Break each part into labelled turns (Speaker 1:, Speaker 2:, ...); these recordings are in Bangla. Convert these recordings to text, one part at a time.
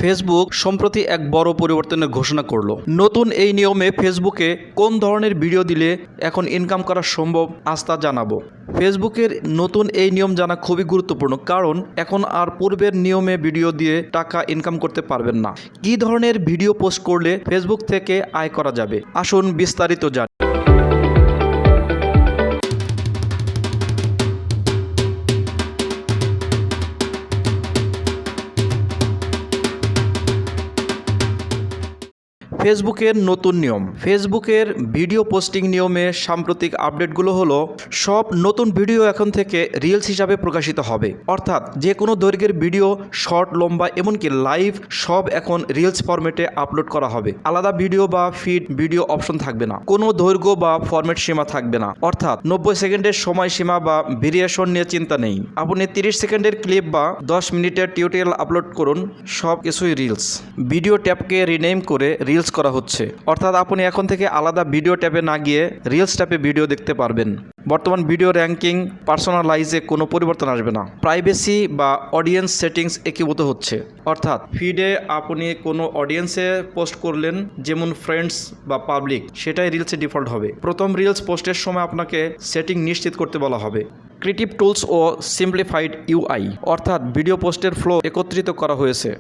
Speaker 1: ফেসবুক সম্প্রতি এক বড় পরিবর্তনের ঘোষণা করলো। নতুন এই নিয়মে ফেসবুকে কোন ধরনের ভিডিও দিলে এখন ইনকাম করা সম্ভব আজ তা জানাবো। ফেসবুকের নতুন এই নিয়ম জানা খুবই গুরুত্বপূর্ণ, কারণ এখন আর পূর্বের নিয়মে ভিডিও দিয়ে টাকা ইনকাম করতে পারবেন না। কী ধরনের ভিডিও পোস্ট করলে ফেসবুক থেকে আয় করা যাবে, আসুন বিস্তারিত জানি। ফেসবুকের নতুন নিয়ম। ফেসবুকের ভিডিও পোস্টিং নিয়মে সাম্প্রতিক আপডেটগুলো হলো, সব নতুন ভিডিও এখন থেকে রিলস হিসাবে প্রকাশিত হবে। অর্থাৎ যে কোনো দৈর্ঘ্যের ভিডিও, শর্ট, লম্বা, এমনকি লাইভ সব এখন রিলস ফরম্যাটে আপলোড করা হবে। আলাদা ভিডিও বা ফিড ভিডিও অপশন থাকবে না। কোনো দৈর্ঘ্য বা ফরম্যাট সীমা থাকবে না। অর্থাৎ 90 সেকেন্ডের সময়সীমা বা ভেরিয়েশন নিয়ে চিন্তা নেই। আপনি 30 সেকেন্ডের ক্লিপ বা 10 মিনিটের টিউটোরিয়াল আপলোড করুন, সব কিছুই রিলস। ভিডিও ট্যাবকে রিনেম করে রিলস করা হচ্ছে। অর্থাৎ আপনি এখন থেকে আলাদা ভিডিও ট্যাবে না গিয়ে রিলস ট্যাবে ভিডিও দেখতে পারবেন। বর্তমান ভিডিও র্যাঙ্কিং, পার্সোনালাইজে কোনো পরিবর্তন আসবে না। প্রাইভেসি বা অডিয়েন্স সেটিংস একীভূত হচ্ছে। অর্থাৎ ফিডে আপনি কোনো অডিয়েন্সে পোস্ট করলেন, যেমন ফ্রেন্ডস বা পাবলিক, সেটাই রিলসে ডিফল্ট হবে। প্রথম রিলস পোস্টের সময় আপনাকে সেটিং নিশ্চিত করতে বলা হবে। ক্রিয়েটিভ টুলস ও সিম্পলিফাইড ইউআই, অর্থাৎ ভিডিও পোস্টের ফ্লো একত্রিত করা হয়েছে,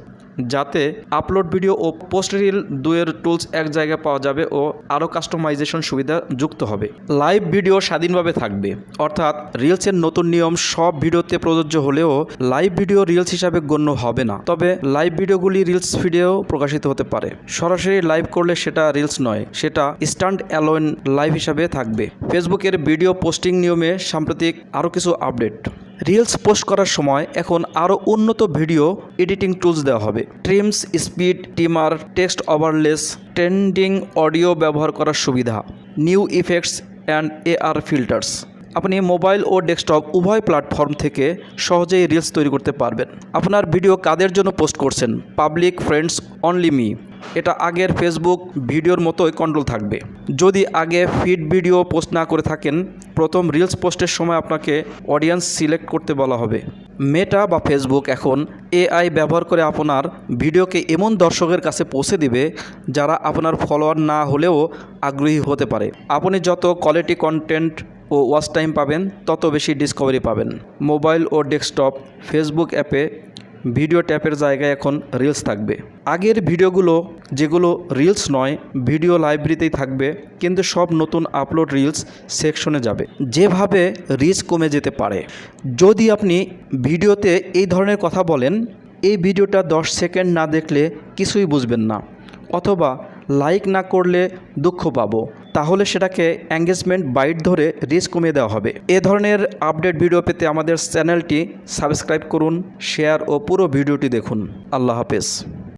Speaker 1: যাতে আপলোড ভিডিও ও পোস্ট রিল দুয়ের টুলস এক জায়গায় পাওয়া যাবে ও আরও কাস্টমাইজেশন সুবিধা যুক্ত হবে। লাইভ ভিডিও স্বাধীনভাবে থাকবে। অর্থাৎ রিলসের নতুন নিয়ম সব ভিডিওতে প্রযোজ্য হলেও লাইভ ভিডিও রিলস হিসাবে গণ্য হবে না। তবে লাইভ ভিডিওগুলি রিলস ফিডেও প্রকাশিত হতে পারে। সরাসরি লাইভ করলে সেটা রিলস নয়, সেটা স্ট্যান্ড অ্যালোন লাইভ হিসাবে থাকবে। ফেসবুকের ভিডিও পোস্টিং নিয়মে সাম্প্রতিক আরও কিছু আপডেট। রিলস পোস্ট করার সময় এখন আরও উন্নত ভিডিও এডিটিং টুলস দেওয়া হবে। Trims, speed, টিমার, text overlays, trending audio ব্যবহার করার সুবিধা, new effects and AR filters. আপনি মোবাইল ও ডেস্কটপ উভয় প্ল্যাটফর্ম থেকে সহজেই রিলস তৈরি করতে পারবেন। আপনার ভিডিও কাদের জন্য পোস্ট করছেন? Public, friends, only me. এটা আগের ফেসবুক ভিডিওর মতোই কন্ট্রোল থাকবে। যদি আগে ফিড ভিডিও পোস্ট না করে থাকেন, প্রথম রিলস পোস্টের সময় আপনাকে অডিয়েন্স সিলেক্ট করতে বলা হবে। মেটা বা ফেসবুক এখন এআই ব্যবহার করে আপনার ভিডিওকে এমন দর্শকের কাছে পৌঁছে দিবে যারা আপনার ফলোয়ার না হলেও আগ্রহী হতে পারে। আপনি যত কোয়ালিটি কন্টেন্ট ও ওয়াচ টাইম পাবেন, তত বেশি ডিসকভারি পাবেন। মোবাইল ও ডেস্কটপ ফেসবুক অ্যাপে ভিডিও ট্যাপের জায়গায় এখন রিলস থাকবে। আগের ভিডিওগুলো যেগুলো রিলস নয়, ভিডিও লাইব্রেরিতেই থাকবে, কিন্তু সব নতুন আপলোড রিলস সেকশনে যাবে। যেভাবে রিচ কমে যেতে পারে। যদি আপনি ভিডিওতে এই ধরনের কথা বলেন, এই ভিডিওটা 10 সেকেন্ড না দেখলে কিছুই বুঝবেন না, অথবা লাইক না করলে দুঃখ পাবো, তাহলে সেটাকে এঙ্গেজমেন্ট বাইট ধরে রিচ কমিয়ে দেওয়া হবে। এ ধরনের আপডেট ভিডিও পেতে আমাদের চ্যানেলটি সাবস্ক্রাইব করুন, শেয়ার ও পুরো ভিডিওটি দেখুন। আল্লাহ হাফেজ।